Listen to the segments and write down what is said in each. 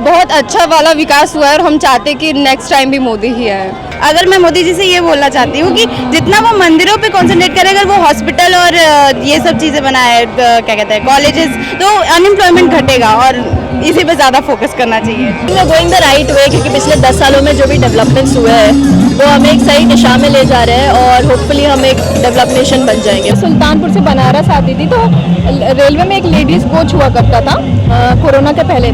बहुत अच्छा वाला विकास हुआ है और हम चाहते हैं कि नेक्स्ट टाइम भी मोदी ही आए। अगर मैं मोदी जी से ये बोलना चाहती हूँ कि जितना वो मंदिरों पे कंसंट्रेट करे, अगर वो हॉस्पिटल और ये सब चीज़ें बनाए, क्या कहते हैं, कॉलेजेस, तो अनएम्प्लॉयमेंट घटेगा और इसी पे ज़्यादा फोकस करना चाहिए। गोइंग द राइट वे, क्योंकि पिछले 10 सालों में जो भी डेवलपमेंट्स हुए हैं वो हमें एक सही दिशा में ले जा रहे हैं और होपफुली हम एक डेवलप नेशन बन जाएंगे। सुल्तानपुर से बनारस आती थी तो रेलवे में एक लेडीज़ कोच हुआ करता था कोरोना के पहले,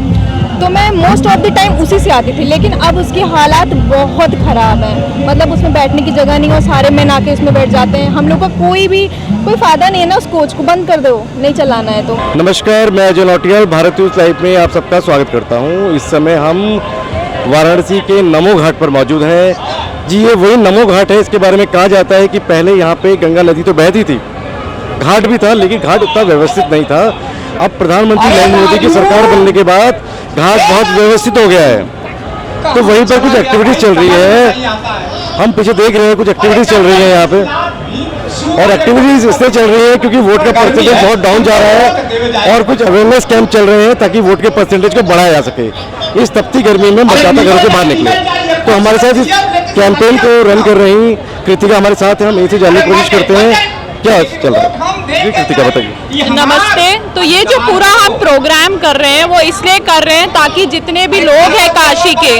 तो मैं मोस्ट ऑफ द टाइम उसी से आती थी, लेकिन अब उसकी हालात बहुत ख़राब है। मतलब उसमें बैठने की जगह नहीं, और सारे मैन आके उसमें बैठ जाते हैं। हम लोग का कोई फ़ायदा नहीं है ना, उस कोच को बंद कर दो, नहीं चलाना है तो। नमस्कार, मैं अजय लौटिया, भारत न्यूज़ लाइव में आप सबका स्वागत करता हूं। इस समय हम वाराणसी के नमो घाट पर मौजूद हैं। जी, ये वही नमो घाट है। इसके बारे में कहा जाता है कि पहले यहाँ पे गंगा नदी तो बहती थी, घाट भी था, लेकिन घाट उतना व्यवस्थित नहीं था। अब प्रधानमंत्री नरेंद्र मोदी की सरकार बनने के बाद घाट बहुत व्यवस्थित हो गया है, तो वहीं पर कुछ एक्टिविटीज़ चल रही है। हम पीछे देख रहे हैं, कुछ एक्टिविटीज़ चल रही है यहाँ पे, और एक्टिविटीज़ इसलिए चल रही है क्योंकि वोट का परसेंटेज बहुत डाउन जा रहा है और कुछ अवेयरनेस कैंप चल रहे हैं ताकि वोट के परसेंटेज को बढ़ाया जा सके। इस तपती गर्मी में मतदाता घरों से बाहर निकले। तो हमारे साथ इस कैंपेन को रन कर रही कृतिका हमारे साथ है। हम इनसे जानने की कोशिश करते हैं क्या चल रहा है। जी कृतिका, बताइए। नमस्ते। तो ये जो पूरा हम प्रोग्राम कर रहे हैं वो इसलिए कर रहे हैं ताकि जितने भी लोग हैं काशी के,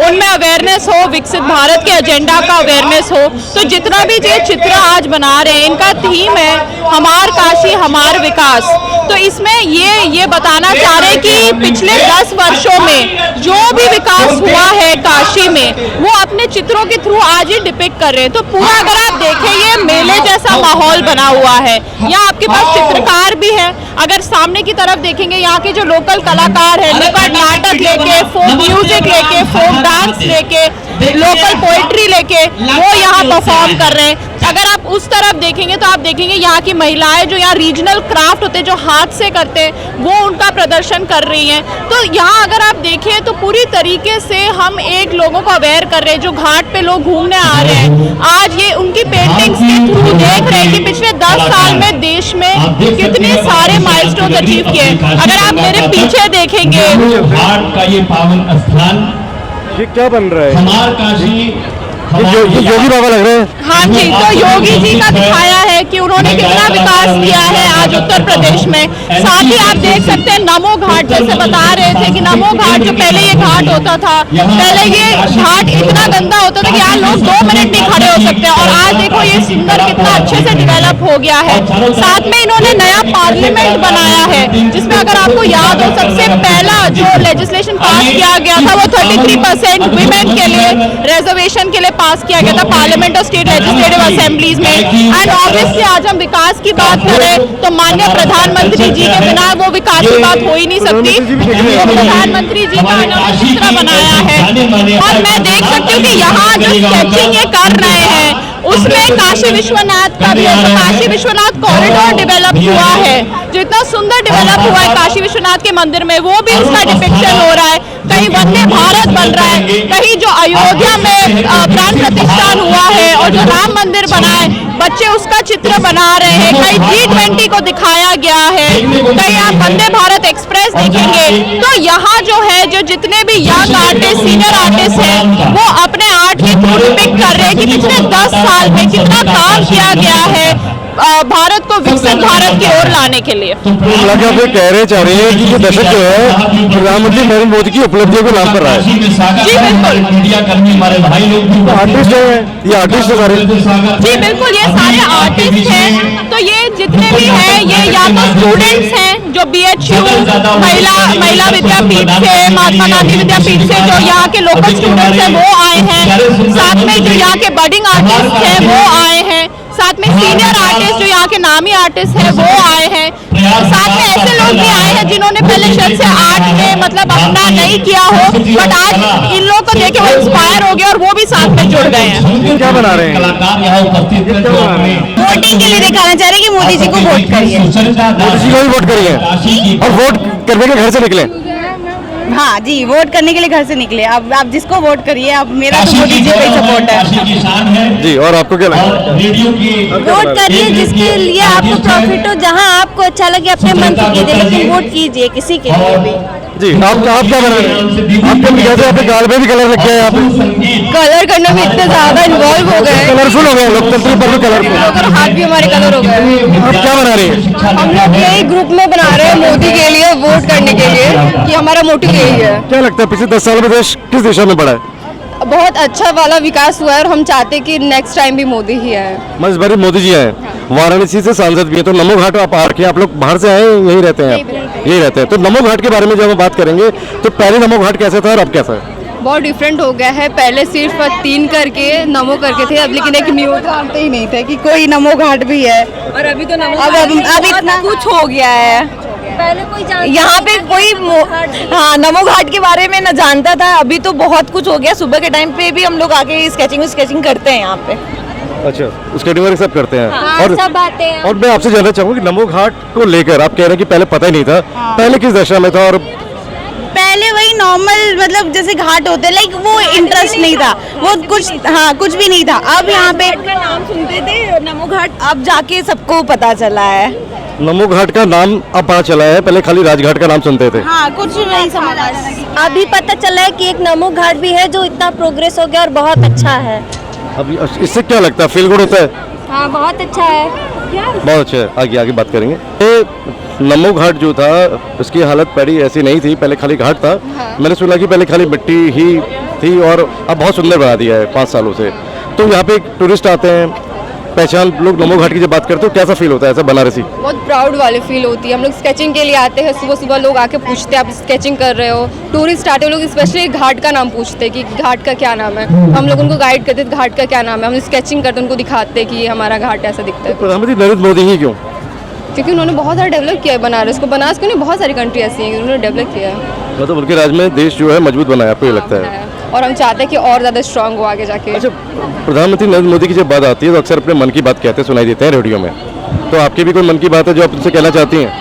उनमें अवेयरनेस हो, विकसित भारत के एजेंडा का अवेयरनेस हो। तो जितना भी ये चित्र आज बना रहे हैं, इनका थीम है हमार काशी हमार विकास। तो इसमें ये बताना चाह रहे हैं कि पिछले 10 वर्षों में जो भी विकास हुआ है काशी में, वो अपने चित्रों के थ्रू आज ही डिपिक्ट कर रहे हैं। तो पूरा अगर आप देखें, ये मेले जैसा माहौल बना हुआ है। यहाँ आपके पास चित्रकार भी है। अगर सामने की तरफ देखेंगे, यहाँ के जो लोकल कलाकार हैं, नुक्कड़ नाटक लेके, फोक म्यूजिक लेके, फोक डांस लेके, लोकल पोएट्री लेके वो यहाँ परफॉर्म कर रहे हैं। अगर आप उस तरफ देखेंगे तो आप देखेंगे यहाँ की महिलाएं जो यहाँ रीजनल क्राफ्ट होते हैं, जो हाथ से करते हैं, वो उनका प्रदर्शन कर रही हैं। तो यहाँ अगर आप देखें तो पूरी तरीके से हम एक लोगों को अवेयर कर रहे हैं। जो घाट पे लोग घूमने आ रहे हैं, आज ये उनकी पेंटिंग्स के थ्रू देख रहे हैं कि पिछले 10 साल में देश में कितने सारे माइलस्टोन अचीव किए। अगर आप मेरे पीछे देखेंगे, घाट का ये पावन स्थान, ये क्या बन रहा है? हमार काशी, ये योगी बाबा लग रहे हैं। हाँ जी, तो योगी जी का दिखाया है कि उन्होंने कितना विकास किया है आज उत्तर प्रदेश में। साथ ही आप देख सकते हैं नमो घाट, जैसे बता रहे थे कि नमो घाट, जो पहले ये घाट होता था, पहले ये घाट इतना गंदा होता था कि यहाँ लोग 2 मिनट नहीं खड़े हो सकते, और आज देखो ये सुंदर कितना अच्छे से डेवलप हो गया है। साथ में इन्होंने नया पार्लियामेंट बनाया है, जिसमें अगर आपको याद हो, सबसे पहला जो लेजिस्लेशन पास किया गया था वो 33% वीमेन के लिए रिजर्वेशन के लिए पास किया गया था पार्लियामेंट और स्टेट लेजिस्लेटिव असेंबलीज में। एंड ऑब्वियसली आज हम विकास की बात करें तो माननीय प्रधानमंत्री जी के बिना वो विकास की बात हो ही नहीं सकती। तो प्रधानमंत्री जी का इन्होंने चित्र बनाया है, और मैं देख सकती हूँ कि यहाँ जो स्केचिंग ये कर रहे हैं उसमें काशी विश्वनाथ का भी है। तो काशी विश्वनाथ कॉरिडोर डेवलप हुआ है, जो इतना सुंदर डेवलप हुआ है काशी विश्वनाथ के मंदिर में, वो भी उसका डिपिक्शन हो रहा है। कहीं वंदे भारत बन रहा है, कहीं जो अयोध्या में प्राण प्रतिष्ठान हुआ है और जो राम मंदिर बना है, बच्चे उसका चित्र बना रहे हैं। कहीं G20 को दिखाया गया है, कहीं आप वंदे भारत एक्सप्रेस देखेंगे। तो यहाँ जो है, जो जितने भी यंग आर्टिस्ट, सीनियर आर्टिस्ट हैं, वो अपने आर्ट के थ्रू डिपिक्ट कर रहे हैं कि पिछले 10 साल में कितना काम किया गया है भारत को विकसित भारत की ओर लाने के लिए। आप ये कह रहे चाह रही है कि ये दशक जो है प्रधानमंत्री नरेंद्र मोदी की उपलब्धियों को नाम कर रहा है। जी बिल्कुल, मीडिया कर्मी हमारे भाई लोग भी आर्टिस्ट जो है, ये आर्टिस्ट है सारे। जी बिल्कुल, ये सारे आर्टिस्ट हैं। तो ये जितने भी हैं, ये या तो स्टूडेंट्स हैं जो BHU महिला विद्यापीठ से, महात्मा गांधी विद्यापीठ से, जो यहाँ के लोकल स्टूडेंट्स हैं वो आए हैं। साथ में जो यहाँ के बडिंग आर्टिस्ट हैं वो आए हैं। साथ में सीनियर आर्टिस्ट जो यहाँ के नामी आर्टिस्ट हैं वो आए हैं। साथ में ऐसे लोग भी आए हैं जिन्होंने पहले शायद से आर्ट में मतलब अपना नहीं किया हो, बट आज इन लोगों को देख के वो इंस्पायर हो गए और वो भी साथ में जुड़ गए हैं। क्या बना रहे हैं? कलाकार यहाँ उपस्थित वोटिंग के लिए दिखाना चाह रहे हैं कि मोदी जी को वोट करिए। मोदी जी को ही वोट करिए और वोट करने के घर से निकले। हाँ जी, वोट करने के लिए घर से निकले। अब आप जिसको वोट करिए, अब मेरा तो मोदी जी पे सपोर्ट है। जी, और आपको क्या लगता है? वोट करिए जिसके लिए आपको प्रॉफिट हो, जहाँ आपको अच्छा लगे अपने मन से कीजिए, लेकिन वोट कीजिए किसी के लिए भी। जी आप क्या बना रहे हैं? आपके जैसे आपके गाल पे भी कलर लग गया है यहाँ पे, कलर करने में इतने ज्यादा इन्वॉल्व हो गए कलरफुल हो गया लोकतंत्र पर भी कलरफुल। और हाथ भी हमारे कलर हो गए। आप क्या बना रही हैं? हम लोग यही ग्रुप में बना रहे हैं मोदी के लिए वोट करने के लिए कि हमारा मोटिव यही है। क्या लगता है पिछले 10 साल में देश किस दिशा में बढ़ा है? बहुत अच्छा वाला विकास हुआ है और हम चाहते हैं कि नेक्स्ट टाइम भी मोदी ही आए। मैं इस बार मोदी जी आए, वाराणसी से सांसद भी हैं, तो नमो घाट आप आ रखे हैं, आप लोग बाहर से आए हैं, यहीं रहते हैं आप? यही रहते हैं। तो नमो घाट के बारे में जब हम बात करेंगे तो पहले नमो घाट कैसा था और अब कैसा है? बहुत डिफरेंट हो गया है। पहले सिर्फ 3 करके नमो करके थे, अब लेकिन एक न्यू जानते ही नहीं थे कि कोई नमो घाट भी है। और अभी तो नमो अब इतना कुछ हो गया है। पहले कोई यहाँ पे कोई हाँ नमो घाट के बारे में न जानता था, अभी तो बहुत कुछ हो गया। सुबह के टाइम पे भी हम लोग आके स्केचिंग करते हैं यहाँ पे। अच्छा, उसके डिलीवरी सब करते हैं। हाँ, सब आते हैं। और मैं आपसे जानना चाहूँगा कि नमो घाट को लेकर आप कह रहे हैं कि पहले पता ही नहीं था, पहले किस दशा में था? और पहले वही नॉर्मल मतलब जैसे घाट होते लाइक वो इंटरेस्ट नहीं था, वो कुछ भी नहीं था। अब यहाँ पे नाम सुनते थे नमो घाट, अब जाके सबको पता चला है। नमो घाट का नाम अब पता चला है, पहले खाली राजघाट का नाम सुनते थे। हाँ कुछ नहीं समझ आया। अभी पता चला है कि एक नमो घाट भी है जो इतना प्रोग्रेस हो गया और बहुत अच्छा है। अब इससे क्या लगता है, फील गुड होता है? हाँ बहुत अच्छा है। बहुत अच्छा है। आगे बात करेंगे। ये नमो घाट जो था उसकी हालत पहले ऐसी नहीं थी, पहले खाली घाट था। मैंने सुना कि पहले खाली मिट्टी ही थी और अब बहुत सुंदर बना दिया है 5 सालों से। तो यहाँ पे टूरिस्ट आते हैं, पहचान लोग नमो घाट की जब बात करते हो कैसा फील होता है ऐसा बनारसी? बहुत प्राउड वाली फील होती है। हम लोग स्केचिंग के लिए आते हैं, सुबह सुबह लोग आके पूछते हैं आप स्केचिंग कर रहे हो। टूरिस्ट आते हैं, लोग स्पेशली घाट का नाम पूछते हैं कि घाट का क्या नाम है। हम लोग उनको गाइड करते हैं घाट का क्या नाम है, हम स्केचिंग करते हैं, उनको दिखाते हैं कि ये हमारा घाट ऐसा दिखता है। प्रधानमंत्री नरेंद्र मोदी ही क्यों? क्योंकि उन्होंने बहुत सारा डेवलप किया है बनारस को नहीं, बहुत सारी कंट्री ऐसी हैं उन्होंने डेवलप किया है। मतलब उनके राज्य में देश जो है मजबूत बना है, आपको ये लगता है? और हम चाहते हैं कि और ज़्यादा स्ट्रांग हो आगे जाके। अच्छा, प्रधानमंत्री नरेंद्र मोदी की जब बात आती है तो अक्सर अपने मन की बात कहते सुनाई देते हैं रेडियो में, तो आपकी भी कोई मन की बात है जो आप उनसे कहना चाहती हैं?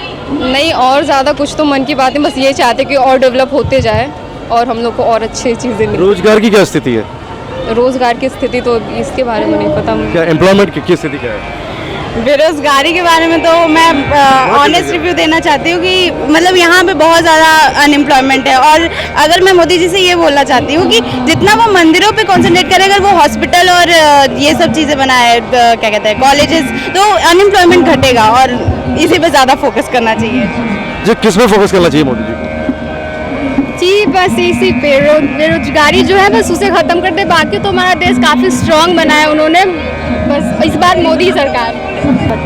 नहीं, और ज़्यादा कुछ तो मन की बात है, बस ये चाहते हैं कि और डेवलप होते जाए और हम लोग को और अच्छी चीज़ें मिलें। रोजगार की क्या स्थिति है? रोजगार की स्थिति तो इसके बारे में नहीं पता मुझे। क्या एम्प्लॉयमेंट की स्थिति क्या है? बेरोजगारी के बारे में तो मैं ऑनेस्ट रिव्यू देना चाहती हूँ कि मतलब यहाँ पे बहुत ज़्यादा अनएम्प्लॉयमेंट है। और अगर मैं मोदी जी से ये बोलना चाहती हूँ कि जितना वो मंदिरों पे कंसंट्रेट करें, अगर वो हॉस्पिटल और ये सब चीज़ें बनाए, क्या कहते हैं कॉलेजेस, तो अनएम्प्लॉयमेंट घटेगा और इसी पे ज़्यादा फोकस करना चाहिए। जी, किस पे फोकस करना चाहिए मोदी जी को? जी बस इसी पे बेरोजगारी जो है बस उसे ख़त्म कर दे, बाकी तो हमारा देश काफ़ी स्ट्रांग बना है उन्होंने, बस इस बार मोदी सरकार।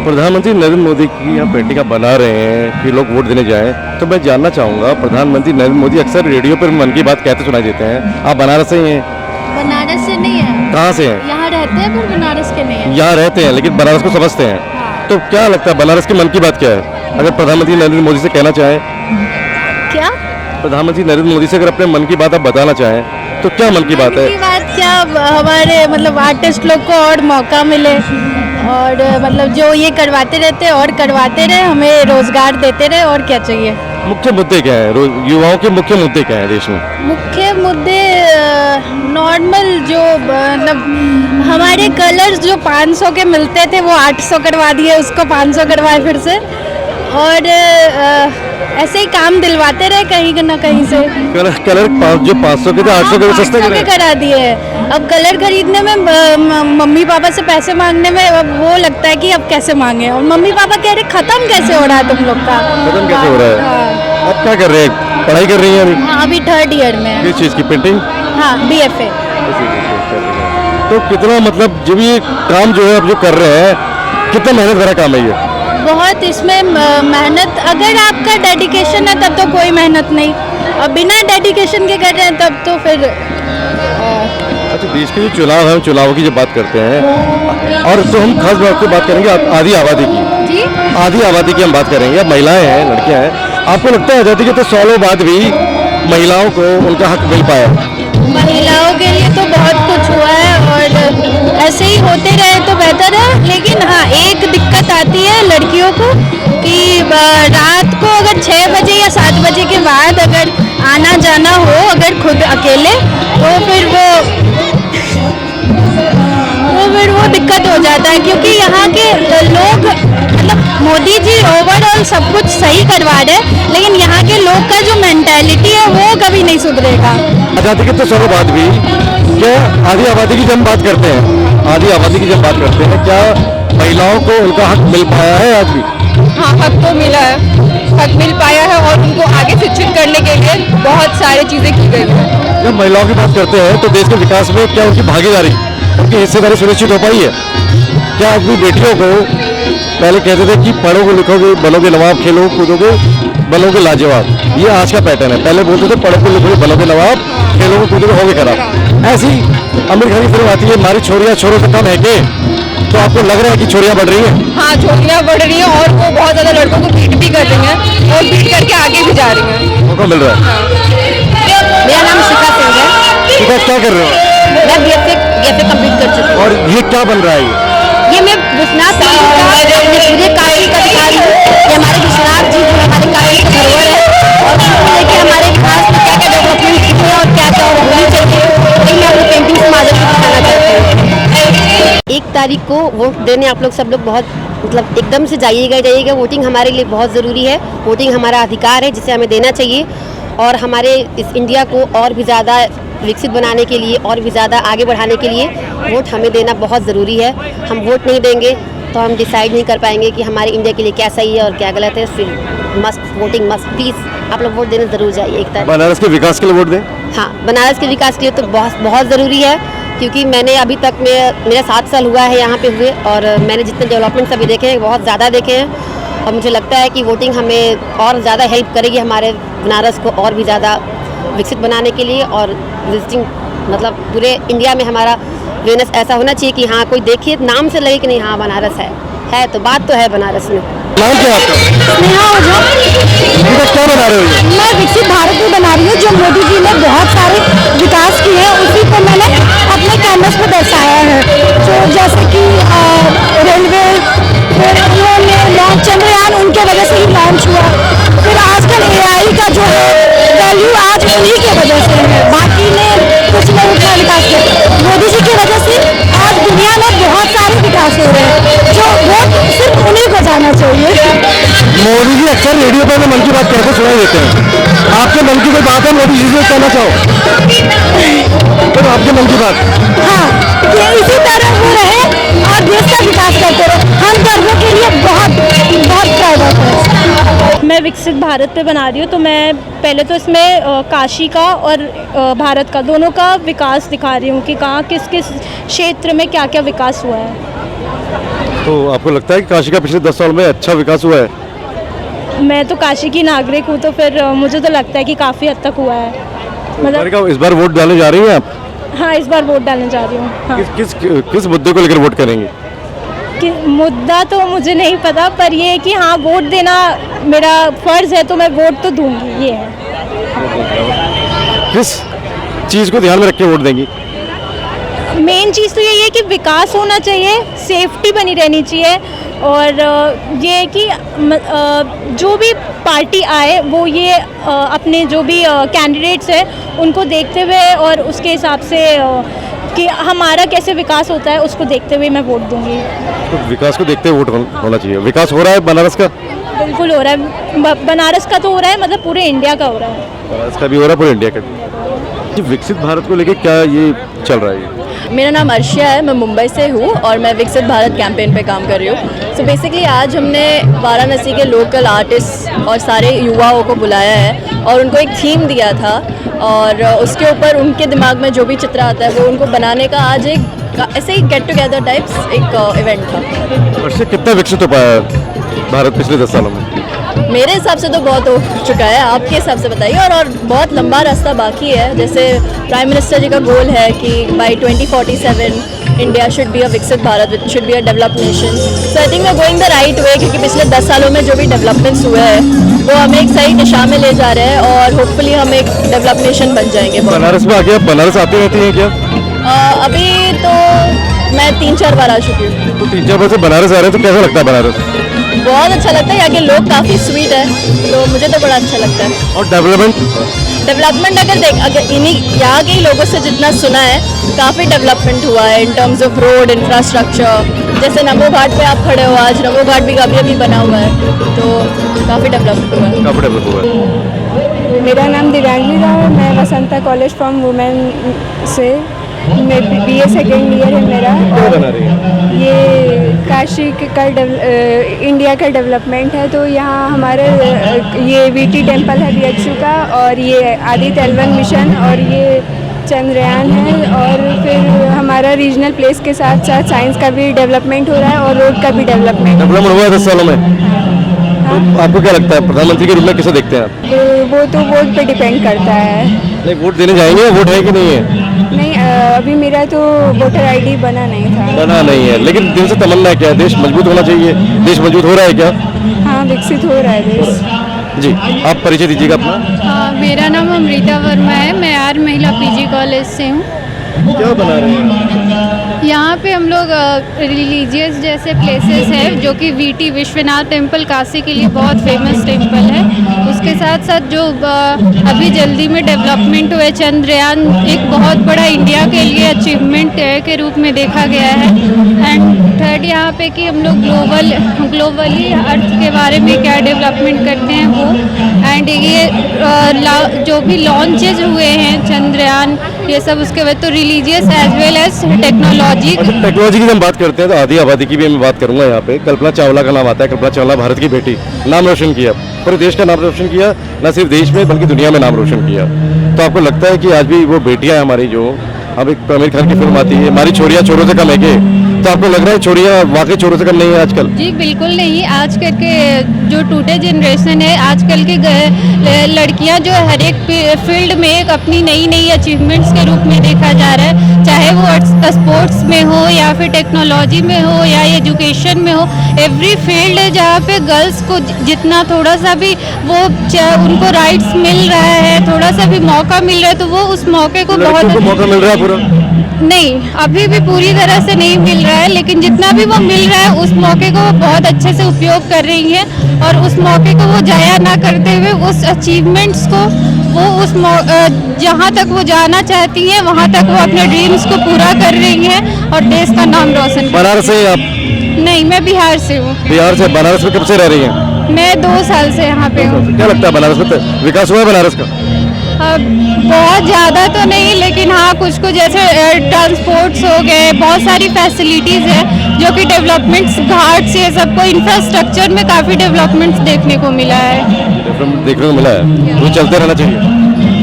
प्रधानमंत्री नरेंद्र मोदी की यहाँ पेटिका बना रहे हैं कि लोग वोट देने जाएं, तो मैं जानना चाहूँगा प्रधानमंत्री नरेंद्र मोदी अक्सर रेडियो पर मन की बात कहते सुनाई देते हैं, आप बनारस से ही हैं? बनारस से नहीं है, कहाँ से हैं? यहाँ रहते हैं पर बनारस के नहीं है। यहाँ रहते हैं लेकिन बनारस को समझते हैं। तो क्या लगता है बनारस की मन की बात क्या है, अगर प्रधानमंत्री नरेंद्र मोदी से कहना चाहें? क्या प्रधानमंत्री नरेंद्र मोदी से अगर अपने मन की बात आप बताना चाहें तो क्या मन की बात है? की बात क्या, हमारे मतलब आर्टिस्ट लोग को और मौका मिले और मतलब जो ये करवाते रहते हैं और करवाते रहे, हमें रोजगार देते रहे, और क्या चाहिए। मुख्य मुद्दे क्या हैं, युवाओं के मुख्य मुद्दे क्या हैं देश में? मुख्य मुद्दे नॉर्मल जो मतलब हमारे कलर्स जो 500 के मिलते थे वो 800 करवा दिए, उसको 500 करवाए फिर से, और ऐसे ही काम दिलवाते रहे कहीं ना कहीं से। कलर जो 500 के थे 800 के सस्ते के करा दिए। अब कलर खरीदने में मम्मी पापा से पैसे मांगने में अब वो लगता है कि अब कैसे मांगे, और मम्मी पापा कह रहे खत्म कैसे हो रहा है तुम लोग का। खत्म कैसे हो रहा है? हाँ। अब क्या कर रहे हैं, पढ़ाई कर रही हैं अभी? हाँ अभी 3rd ईयर में है। किस चीज़ की, पेंटिंग? हाँ BFA। तो कितना मतलब जो भी काम जो है अब जो कर रहे हैं, कितना मेहनत भरा काम है ये? बहुत इसमें मेहनत, अगर आपका डेडिकेशन है तब तो कोई मेहनत नहीं, और बिना डेडिकेशन के कर रहे हैं तब तो फिर अच्छा, देश के जो चुनाव है, चुनावों की जब बात करते हैं, और तो हम खास बात की बात करेंगे आधी आबादी की। जी आधी आबादी की हम बात करेंगे, अब महिलाएं हैं, लड़कियां हैं, आपको लगता है आज़ादी के तो सालों बाद भी महिलाओं को उनका हक मिल पाया? महिलाओं के लिए तो बहुत कुछ हुआ है और ऐसे ही होते रहे तो बेहतर है। लेकिन हाँ एक दिक्कत आती है लड़कियों को कि रात को अगर 6 बजे या 7 बजे के बाद अगर आना जाना हो अगर खुद अकेले, तो फिर वो दिक्कत हो जाता है, क्योंकि यहाँ के लोग मतलब मोदी जी ओवरऑल सब कुछ सही करवा रहे हैं, लेकिन यहाँ के लोग का जो मेंटालिटी है वो कभी नहीं सुधरेगा। आज़ादी के तो सालों बाद भी क्या आधी आबादी की जब हम बात करते हैं, आधी आबादी की जब बात करते हैं, क्या महिलाओं को उनका हक मिल पाया है आज भी? हाँ, हक तो मिला है, हक मिल पाया है और उनको आगे शिक्षित करने के लिए बहुत सारी चीज़ें की गई हैं। जब महिलाओं की बात करते हैं तो देश के विकास में क्या उनकी भागीदारी, उनकी हिस्सेदारी सुनिश्चित हो पाई है? क्या आज भी बेटियों को पहले कहते थे कि पढ़ोगे लिखोगे बनोगे नवाब, खेलो कूदोगे बनोगे लाजवाब, ये आज का पैटर्न है। पहले बोलते थे पढ़ोगे लिखोगे बनोगे नवाब, खेलोगे कूदोगे होगे खराब। ऐसी आमिर खान की फिल्म आती है हमारी छोरियां छोरों से कम है के, तो आपको लग रहा है कि छोरियां बढ़ रही हैं? हाँ, छोटियाँ बढ़ रही हैं और वो बहुत ज़्यादा लड़कों को बीट भी कर रही हैं और बीट करके आगे भी जा रही हैं। मौका मिल रहा है। मेरा नाम शिखा सिंह है, ठीक है, क्या कर रहे हो? मैं BFA कंप्लीट कर चुकी हूँ। और ये क्या बन रहा है? ये मैं विश्वनाथ सिंह का अपने पूरे काशी का दिखा रही हूँ। ये हमारे विश्वनाथ जी जो हमारे काशी का धरोहर है और उसको लेके हमारे विकास में क्या क्या डेवलपमेंट हुए और क्या क्या होनी चाहिए, ये मैं अपनी पेंटिंग के माध्यम से दिखाना चाहती हूँ। 1 तारीख को वोट देने आप लोग सब लोग बहुत मतलब एकदम से जाइएगा। वोटिंग हमारे लिए बहुत ज़रूरी है। वोटिंग हमारा अधिकार है जिसे हमें देना चाहिए और हमारे इस इंडिया को और भी ज़्यादा विकसित बनाने के लिए और भी ज़्यादा आगे बढ़ाने के लिए वोट हमें देना बहुत ज़रूरी है। हम वोट नहीं देंगे तो हम डिसाइड नहीं कर पाएंगे कि हमारे इंडिया के लिए क्या सही है और क्या गलत है। फिर वोटिंग मस्ट, प्लीज़ आप लोग वोट देने ज़रूर जाइए 1 तारीख। बनारस के विकास के लिए वोट दें? हाँ, बनारस के विकास के लिए तो बहुत ज़रूरी है क्योंकि मैंने अभी तक मेरा 7 साल हुआ है यहाँ पे हुए और मैंने जितने डेवलपमेंट्स अभी देखे हैं बहुत ज़्यादा देखे हैं और मुझे लगता है कि वोटिंग हमें और ज़्यादा हेल्प करेगी हमारे बनारस को और भी ज़्यादा विकसित बनाने के लिए और विजिटिंग मतलब पूरे इंडिया में हमारा अवेयरनेस ऐसा होना चाहिए कि हाँ कोई देखिए नाम से लगे कि नहीं हाँ बनारस है तो बात तो है बनारस में। नाम क्या आपका? स्नेहा ओझा। ये क्या बना रहे हो ये? मैं विकसित भारत में बना रही हूँ जो मोदी जी ने बहुत सारे विकास किए हैं उसी को मैंने अपने कैनवस पर दर्शाया है। जो जैसे कि रेलवे, फिर उन्होंने लॉन्च चंद्रयान उनके वजह से ही लॉन्च हुआ, फिर आजकल AI का जो वैल्यू आज उन्हीं के वजह से है, बाकी ने कुछ नहीं उतना विकास किया। मोदी जी की वजह से आज दुनिया में बहुत सारे विकास हो रहे हैं जो वोट सिर्फ उन्हीं को जाना चाहिए। मोदी जी अक्सर रेडियो पर मन की बात कहते सुनाई देते हैं, आपके मन की कोई बात है मोदी जी से कहना चाहो तो आपके मन की बात? हाँ, ये इसी तरह वो रहे और देश का विकास करते रहे, हम गर्वों के लिए बहुत बहुत प्राउड है। मैं विकसित भारत पे बना रही हूँ तो मैं पहले तो इसमें काशी का और भारत का दोनों का विकास दिखा रही हूँ कि कहाँ किस किस क्षेत्र में क्या क्या विकास हुआ है। तो आपको लगता है कि काशी का पिछले 10 साल में अच्छा विकास हुआ है? मैं तो काशी की नागरिक हूँ तो फिर मुझे तो लगता है कि काफ़ी हद तक हुआ है। मतलब इस बार वोट डालने जा रही हैं आप? हाँ, इस बार वोट डालने जा रही हूँ। हाँ। किस मुद्दे को लेकर वोट करेंगे? कि मुद्दा तो मुझे नहीं पता पर ये है कि हाँ वोट देना मेरा फ़र्ज़ है तो मैं वोट तो दूंगी, ये है। किस चीज़ को ध्यान में रख के वोट देंगी? मेन चीज़ तो यही है कि विकास होना चाहिए, सेफ्टी बनी रहनी चाहिए और ये है कि जो भी पार्टी आए वो ये अपने जो भी कैंडिडेट्स हैं उनको देखते हुए और उसके हिसाब से कि हमारा कैसे विकास होता है उसको देखते हुए मैं वोट दूंगी। तो विकास को देखते हुए वोट होना चाहिए। विकास हो रहा है बनारस का? बिल्कुल हो रहा है, बनारस का तो हो रहा है, मतलब पूरे इंडिया का हो रहा है। बनारस का भी हो रहा है, पूरे इंडिया का भी। विकसित भारत को लेकर क्या ये चल रहा है? मेरा नाम अर्शिया है, मैं मुंबई से हूँ और मैं विकसित भारत कैंपेन पे काम कर रही हूँ। सो बेसिकली आज हमने वाराणसी के लोकल आर्टिस्ट और सारे युवाओं को बुलाया है और उनको एक थीम दिया था और उसके ऊपर उनके दिमाग में जो भी चित्र आता है वो उनको बनाने का आज एक ऐसे ही गेट टुगेदर टाइप्स एक इवेंट था। अर्शिया कितना विकसित हो पाया है भारत पिछले 10 सालों में? मेरे हिसाब से तो बहुत हो चुका है, आपके हिसाब से बताइए। और बहुत लंबा रास्ता बाकी है। जैसे प्राइम मिनिस्टर जी का गोल है कि by 2047 India should be a विकसित Bharat, should be a developed nation. So I think we are going the right way क्योंकि पिछले 10 सालों में जो भी डेवलपमेंट्स हुए हैं वो हमें एक सही दिशा में ले जा रहे हैं और होपफुली हम एक डेवलप नेशन बन जाएंगे। बनारस में आके आप बनारस आती रहती हैं क्या? अभी तो मैं 3-4 बार आ चुकी हूँ। तो 3-4 बार से बनारस आ रहे हैं तो कैसा लगता है बनारस? बहुत अच्छा लगता है, यहाँ के लोग काफ़ी स्वीट है तो मुझे तो बड़ा अच्छा लगता है। और डेवलपमेंट अगर इन्हीं यहाँ के ही लोगों से जितना सुना है काफ़ी डेवलपमेंट हुआ है in terms of road infrastructure, जैसे नमो घाट पे आप खड़े हो, आज नमो घाट भी अभी अभी बना हुआ है, तो काफ़ी डेवलप हुआ है। काफी डेवलप हुआ है। मेरा नाम दिव्यांगी राव है, मैं वसंता कॉलेज फ्रॉम वुमेन से BA सेकेंड ईयर है मेरा। क्या बना रही है? ये काशी का इंडिया का डेवलपमेंट है, तो यहाँ हमारे ये VT टेम्पल है BHU का, और ये आदित्य L1 मिशन, और ये चंद्रयान है, और फिर हमारा रीजनल प्लेस के साथ साथ साइंस का भी डेवलपमेंट हो रहा है और रोड का भी डेवलपमेंट। डेवलपमेंट हुआ है 10 सालों में। तो आपको क्या लगता है प्रधानमंत्री के रूप में किसे देखते हैं आप? वो तो वोट पे डिपेंड करता है। नहीं, वोट देने जाएंगे, वोट है कि नहीं है? नहीं, अभी मेरा तो वोटर ID बना नहीं था। बना नहीं है, लेकिन दिल से तमन्ना क्या है? देश मजबूत होना चाहिए। देश मजबूत हो रहा है क्या? हाँ, विकसित हो रहा है देश। जी, आप परिचय दीजिएगा अपना। हाँ, मेरा नाम अमृता वर्मा है, मैं आर महिला PG कॉलेज से हूँ। क्या बना रहे हैं? यहाँ पे हम लोग रिलीजियस जैसे प्लेसेस है, जो कि VT विश्वनाथ टेम्पल काशी के लिए बहुत फेमस टेम्पल है। उसके साथ साथ जो अभी जल्दी में डेवलपमेंट हुए चंद्रयान, एक बहुत बड़ा इंडिया के लिए अचीवमेंट के रूप में देखा गया है। एंड थर्ड यहाँ पे कि हम लोग ग्लोबली अर्थ के बारे में क्या डेवलपमेंट करते हैं वो। एंड ये जो भी लॉन्चेज हुए हैं चंद्रयान, ये सब उसके बाद तो religious as well as technology. Technology की हम बात करते हैं तो आधी आबादी की भी मैं बात करूंगा। यहाँ पे कल्पना चावला का नाम आता है। कल्पना चावला भारत की बेटी, नाम रोशन किया, पूरे देश का नाम रोशन किया, न सिर्फ देश में बल्कि दुनिया में नाम रोशन किया। तो आपको लगता है कि आज भी वो बेटियां हैं हमारी, जो अब एक आमिर खान की फिल्म आती है हमारी छोरियां छोरों से कम है के, तो आपको लग रहा है छोरियां वाकई छोरों से कम नहीं है आजकल? जी बिल्कुल नहीं। आजकल के जो टूडे जनरेशन है, आजकल की लड़कियां जो हर एक फील्ड में एक अपनी नई नई अचीवमेंट्स के रूप में देखा जा रहा है, चाहे वो स्पोर्ट्स में हो या फिर टेक्नोलॉजी में हो या एजुकेशन में हो। एवरी फील्ड है जहाँ पे गर्ल्स को जितना थोड़ा सा भी वो उनको राइट्स मिल रहा है, थोड़ा सा भी मौका मिल रहा है, तो वो उस मौके को बहुत मौका मिल रहा है पूरा? नहीं, अभी भी पूरी तरह से नहीं मिल रहा है, लेकिन जितना भी वो मिल रहा है उस मौके को वो बहुत अच्छे से उपयोग कर रही हैं, और उस मौके को वो जाया ना करते हुए उस अचीवमेंट्स को वो उस जहाँ तक वो जाना चाहती हैं वहाँ तक वो अपने ड्रीम्स को पूरा कर रही हैं और देश का नाम रोशन कर। बनारस से आप? नहीं, मैं बिहार से हूँ। बिहार से? बनारस में कब से रह रही हैं? मैं 2 साल से यहाँ पे हूँ। क्या लगता है बनारस में विकास हुआ है बनारस का? बहुत ज़्यादा तो नहीं, लेकिन हाँ कुछ कुछ जैसे ट्रांसपोर्ट्स हो गए, बहुत सारी फैसिलिटीज़ है जो कि डेवलपमेंट्स, घाट्स, ये सबको इंफ्रास्ट्रक्चर में काफ़ी डेवलपमेंट्स देखने को मिला है। देखने को मिला है, वो चलते रहना चाहिए।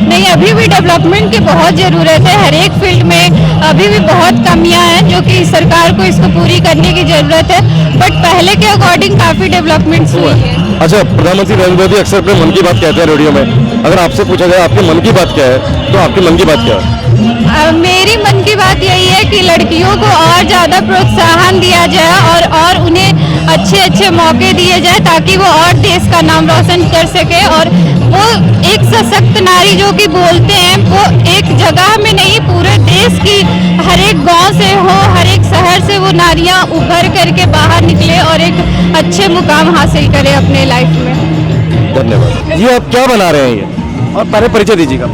नहीं, अभी भी डेवलपमेंट की बहुत ज़रूरत है। हर एक फील्ड में अभी भी बहुत कमियां हैं जो कि सरकार को इसको पूरी करने की ज़रूरत है, बट पहले के अकॉर्डिंग काफ़ी डेवलपमेंट्स हुई है। अच्छा, प्रधानमंत्री नरेंद्र मोदी अक्सर अपने मन की बात कहते हैं रेडियो में। अगर आपसे पूछा जाए आपके मन की बात क्या है, तो आपके मन की बात क्या है? मेरी मन की बात यही है कि लड़कियों को और ज़्यादा प्रोत्साहन दिया जाए और उन्हें अच्छे अच्छे मौके दिए जाए, ताकि वो और देश का नाम रोशन कर सके। और वो एक सशक्त नारी जो कि बोलते हैं, वो एक जगह में नहीं, पूरे देश की हर एक गांव से हो, हर एक शहर से वो नारियां उभर करके बाहर निकले और एक अच्छे मुकाम हासिल करें अपने लाइफ में। धन्यवाद। ये आप क्या बना रहे हैं ये, और पहले परिचय दीजिएगा।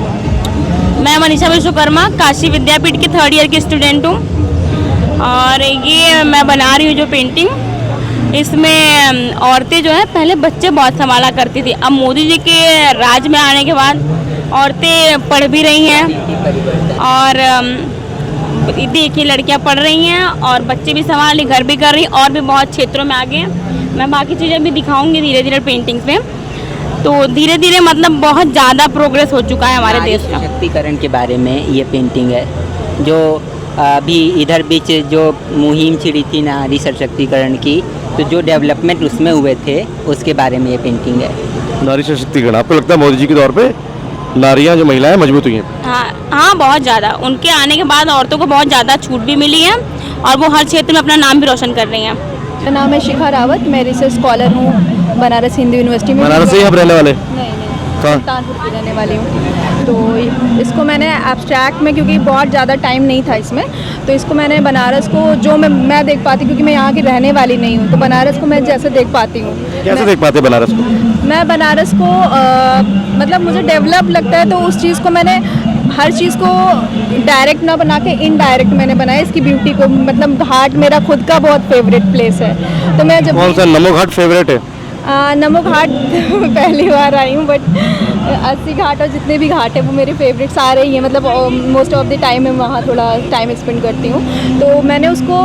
मैं मनीषा विश्वकर्मा, काशी विद्यापीठ की 3rd ईयर की स्टूडेंट हूँ, और ये मैं बना रही हूँ जो पेंटिंग, इसमें औरतें जो है पहले बच्चे बहुत संभाला करती थी, अब मोदी जी के राज में आने के बाद औरतें पढ़ भी रही हैं, और देखिए लड़कियां पढ़ रही हैं और बच्चे भी संभाल रही, घर भी कर रही, और भी बहुत क्षेत्रों में आगे हैं। मैं बाकी चीज़ें भी दिखाऊंगी धीरे धीरे पेंटिंग्स में। तो धीरे धीरे मतलब बहुत ज़्यादा प्रोग्रेस हो चुका है हमारे देश का। सशक्तिकरण के बारे में ये पेंटिंग है, जो अभी इधर बीच जो मुहिम छिड़ी थी नारी सशक्तिकरण की, तो जो डेवलपमेंट उसमें हुए थे उसके बारे में ये पेंटिंग है। नारी सशक्तिकरण, आपको लगता है मोदी जी के दौर पे नारियां जो महिलाएं मजबूत हुई हैं? हाँ, बहुत ज़्यादा। उनके आने के बाद औरतों को बहुत ज़्यादा छूट भी मिली है और वो हर क्षेत्र में अपना नाम भी रोशन कर रही हैं। मेरा नाम है शिखा रावत, मैं रिसर्च स्कॉलर हूँ बनारस हिंदू यूनिवर्सिटी में। बनारस से ही आप रहने वाले? नहीं, सुल्तानपुर की रहने वाली हूँ। तो इसको मैंने एब्स्ट्रैक्ट में, क्योंकि बहुत ज़्यादा टाइम नहीं था इसमें, तो इसको मैंने बनारस को जो मैं देख पाती, क्योंकि मैं यहाँ की रहने वाली नहीं हूँ, तो बनारस को मैं जैसे देख पाती हूँ। कैसे देख पाते बनारस को? मैं बनारस को मतलब मुझे डेवलप लगता है, तो उस चीज़ को मैंने हर चीज़ को डायरेक्ट ना बना के इनडायरेक्ट मैंने बनाया इसकी ब्यूटी को। मतलब घाट मेरा खुद का बहुत फेवरेट प्लेस है, तो मैं जब कौन सा नमो घाट फेवरेट है? नमो घाट पहली बार आई हूँ, बट अस्सी घाट और जितने भी घाट हैं वो मेरे फेवरेट सारे ही हैं। मतलब मोस्ट ऑफ द टाइम मैं वहाँ थोड़ा टाइम स्पेंड करती हूँ। तो मैंने उसको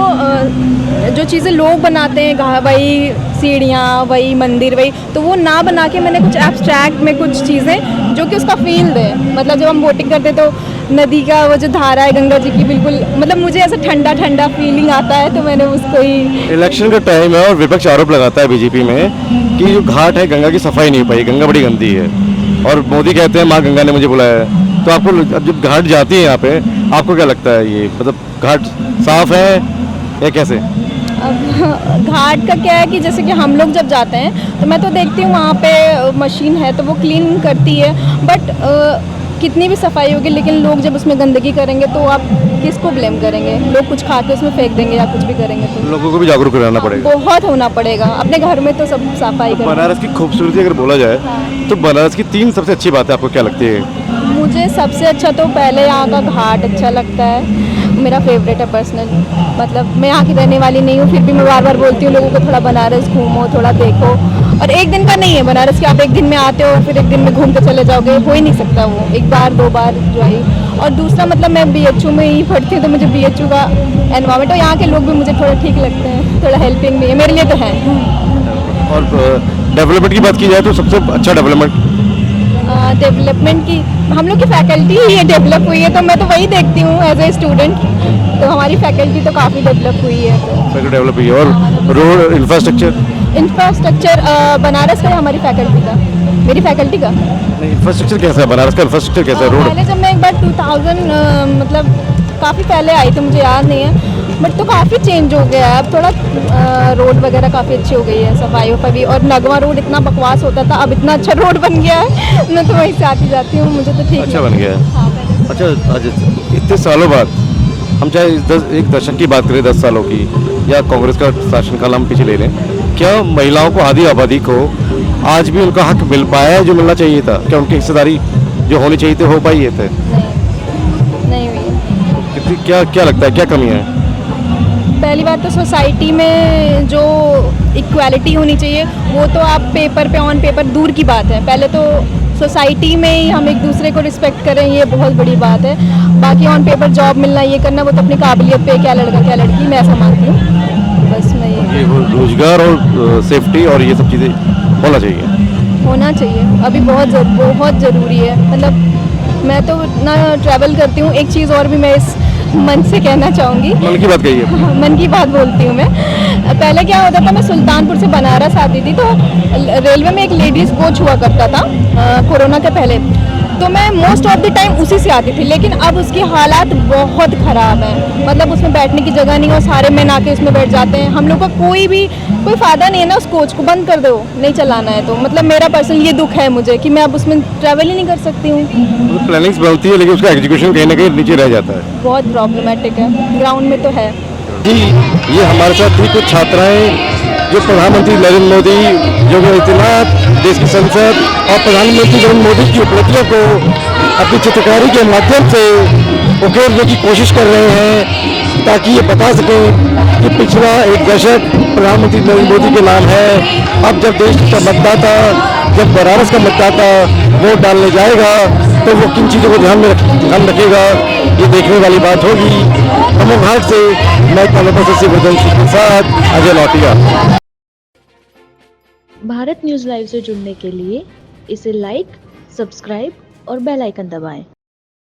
जो चीज़ें लोग बनाते हैं, वही सीढ़ियाँ, वही मंदिर, वही, तो वो ना बना के मैंने कुछ एब्स्ट्रैक्ट में कुछ चीज़ें जो कि उसका फील दे। मतलब जब हम बोटिंग करते तो नदी का वो जो धारा है गंगा जी की, बिल्कुल मतलब मुझे ऐसा ठंडा ठंडा फीलिंग आता है, तो मैंने उसको ही। इलेक्शन का टाइम है और विपक्ष आरोप लगाता है बीजेपी में कि जो घाट है गंगा की सफाई नहीं पाई, गंगा बड़ी गंदी है, और मोदी कहते हैं माँ गंगा ने मुझे बुलाया है। तो आपको अब जब घाट जाती है यहाँ पे, आपको क्या लगता है, ये मतलब घाट साफ है या कैसे? अब घाट का क्या है कि जैसे कि हम लोग जब जाते हैं तो मैं तो देखती हूँ वहाँ पे मशीन है तो वो क्लीन करती है, बट कितनी भी सफाई होगी लेकिन लोग जब उसमें गंदगी करेंगे तो आप किसको ब्लेम करेंगे? लोग कुछ खा के उसमें फेंक देंगे या कुछ भी करेंगे, तो लोगों को भी जागरूक रहना पड़ेगा। बहुत होना पड़ेगा। अपने घर में तो सब सफाई करें। बनारस की खूबसूरती अगर बोला जाए तो बनारस की 3 सबसे अच्छी बातें आपको क्या लगती है? मुझे सबसे अच्छा तो पहले यहाँ का घाट अच्छा लगता है, मेरा फेवरेट है पर्सनल। मतलब मैं यहाँ की रहने वाली नहीं हूँ, फिर भी मैं बार बार बोलती हूँ लोगों को थोड़ा बनारस घूमो, थोड़ा देखो। और एक दिन का नहीं है बनारस कि आप एक दिन में आते हो और फिर एक दिन में घूम के चले जाओगे, हो ही नहीं सकता वो, एक बार 2 बार जो है। और दूसरा मतलब मैं BHU में ही पढ़ती हूँ, तो मुझे BHU का एनवायरनमेंट और यहाँ के लोग भी मुझे थोड़ा ठीक लगते हैं, थोड़ा हेल्पिंग भी है, मेरे लिए तो है। और डेवलपमेंट की बात की जाए तो सबसे अच्छा डेवलपमेंट की हम लोग की फैकल्टी ही डेवलप हुई है, तो मैं तो वही देखती हूँ एज ए स्टूडेंट, तो हमारी फैकल्टी तो काफ़ी डेवलप हुई है। तो डेवलप हुई है। और रोड इंफ्रास्ट्रक्चर बनारस का है, हमारी फैकल्टी का, मेरी फैकल्टी का। इंफ्रास्ट्रक्चर कैसा है बनारस का? इंफ्रास्ट्रक्चर कैसा है? रोड पहले जब मैं एक बार 2000 मतलब काफ़ी पहले आई थी, मुझे याद नहीं है, बट तो काफ़ी चेंज हो गया है अब। थोड़ा रोड वगैरह काफ़ी अच्छी हो गई है, सफाई वफाई भी। और नगवा रोड इतना बकवास होता था, अब इतना अच्छा रोड बन गया है, मैं तो वहीं से आती जाती हूँ, मुझे तो ठीक अच्छा बन गया है। हाँ, अच्छा, इतने सालों बाद हम चाहे एक दशक की बात करें, 10 सालों की, या कांग्रेस का शासनकाल हम पीछे ले लें, क्या महिलाओं को, आधी आबादी को आज भी उनका हक मिल पाया है जो मिलना चाहिए था? क्या उनकी हिस्सेदारी जो होनी चाहिए थी हो पाई है? नहीं हुई। क्या लगता है, क्या कमी है? पहली बात तो सोसाइटी में जो इक्वालिटी होनी चाहिए वो तो आप पेपर पे, ऑन पेपर दूर की बात है। पहले तो सोसाइटी में ही हम एक दूसरे को रिस्पेक्ट करें, ये बहुत बड़ी बात है। बाकी ऑन पेपर जॉब मिलना, ये करना, वो तो अपनी काबिलियत पे, क्या लड़का क्या लड़की, मैं ऐसा मानती हूँ। बस मैं ये रोजगार और सेफ्टी और ये सब चीज़ें होना चाहिए अभी बहुत ज़रूरी है। मतलब मैं तो ना ट्रैवल करती हूँ, एक चीज़ और भी मैं इस मन से कहना चाहूँगी, मन की बात कहिए। मन की बात बोलती हूँ मैं। पहले क्या होता था, मैं सुल्तानपुर से बनारस आती थी तो रेलवे में एक लेडीज़ कोच हुआ करता था कोरोना के पहले, तो मैं मोस्ट ऑफ द टाइम उसी से आती थी। लेकिन अब उसकी हालात बहुत ख़राब है, मतलब उसमें बैठने की जगह नहीं है, सारे मेन आके उसमें बैठ जाते हैं। हम लोग का कोई फ़ायदा नहीं है ना, उस कोच को बंद कर दो, नहीं चलाना है तो। मतलब मेरा पर्सनल ये दुख है मुझे कि मैं अब उसमें ट्रैवल ही नहीं कर सकती हूँ। प्लानिंग्स बनती है लेकिन उसका एग्जीक्यूशन कहीं ना कहीं नीचे रह जाता है, बहुत प्रॉब्लमेटिक है, ग्राउंड में तो है। जी, ये हमारे साथ थी कुछ छात्राएं जो प्रधानमंत्री नरेंद्र मोदी, जो इतना देश की संसद और प्रधानमंत्री नरेंद्र मोदी की उपलब्धियों को अपनी चित्रकारी के माध्यम से उकेरने की कोशिश कर रहे हैं, ताकि ये बता सकें कि पिछला एक दशक प्रधानमंत्री नरेंद्र मोदी के नाम है। अब जब देश का मतदाता, जब बनारस का मतदाता वोट डालने जाएगा तो वो किन चीज़ों को ध्यान रखेगा, ये देखने वाली बात होगी। नमो घाट से मैं के साथ अजय लौटिया। भारत न्यूज़ लाइव से जुड़ने के लिए इसे लाइक, सब्सक्राइब और बेल आइकन दबाएं।